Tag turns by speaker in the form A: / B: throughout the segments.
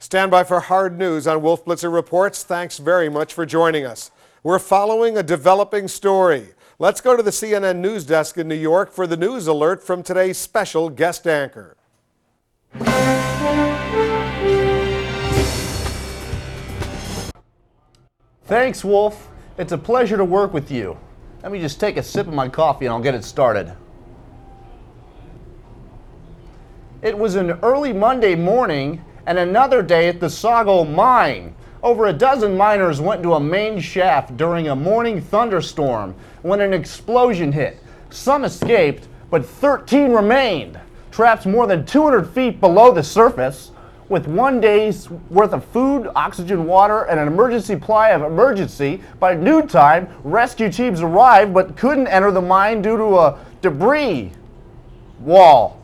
A: Stand by for hard news on Wolf Blitzer Reports. Thanks very much for joining us. We're following a developing story. Let's go to the CNN news desk in New York for the news alert from today's special guest anchor.
B: Thanks, Wolf. It's a pleasure to work with you. Let me just take a sip of my coffee and I'll get it started. It was an early Monday morning and another day at the Sago mine. Over a dozen miners went to a main shaft during a morning thunderstorm when an explosion hit. Some escaped, but 13 remained, trapped more than 200 feet below the surface. With 1 day's worth of food, oxygen, water, and an emergency supply of emergency, by noontime, rescue teams arrived but couldn't enter the mine due to a debris wall.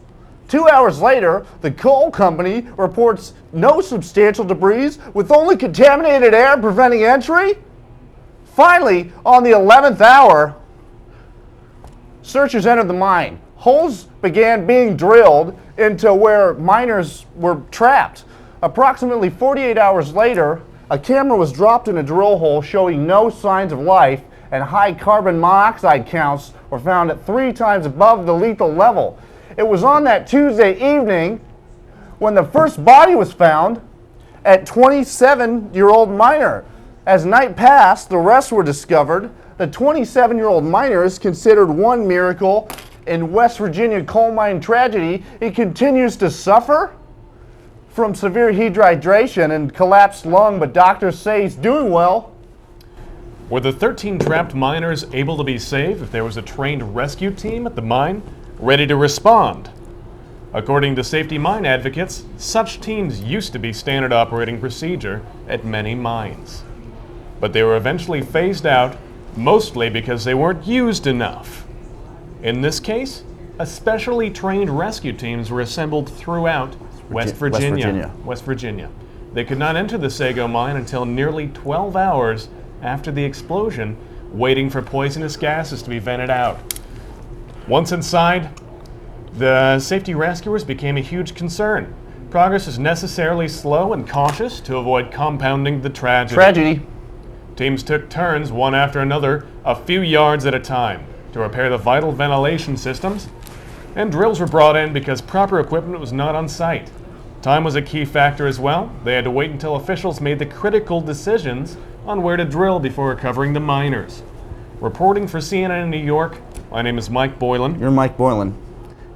B: 2 hours later, the coal company reports no substantial debris with only contaminated air preventing entry. Finally, on the 11th hour, searchers entered the mine. Holes began being drilled into where miners were trapped. Approximately 48 hours later, a camera was dropped in a drill hole showing no signs of life, and high carbon monoxide counts were found at 3 times above the lethal level. It was on that Tuesday evening when the first body was found at 27-year-old miner. As night passed, the rest were discovered. The 27-year-old miner is considered one miracle in West Virginia coal mine tragedy. He continues to suffer from severe dehydration and collapsed lung, but doctors say he's doing well.
C: Were the 13 trapped miners able to be saved if there was a trained rescue team at the mine ready to respond? According to safety mine advocates, such teams used to be standard operating procedure at many mines. But they were eventually phased out, mostly because they weren't used enough. In this case, especially trained rescue teams were assembled throughout West Virginia. They could not enter the Sago mine until nearly 12 hours after the explosion, waiting for poisonous gases to be vented out. Once inside, the safety rescuers became a huge concern. Progress is necessarily slow and cautious to avoid compounding the tragedy. Teams took turns, one after another, a few yards at a time, to repair the vital ventilation systems, and drills were brought in because proper equipment was not on site. Time was a key factor as well. They had to wait until officials made the critical decisions on where to drill before recovering the miners. Reporting for CNN in New York, my name is Mike Boylan.
B: You're Mike Boylan.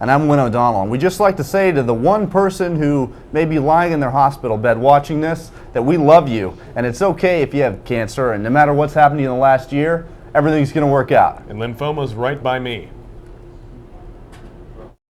B: And I'm Winn O'Donnell. And we just like to say to the one person who may be lying in their hospital bed watching this, that we love you. And it's okay if you have cancer, and no matter what's happened to you in the last year, everything's going to work out.
C: And lymphoma's right by me.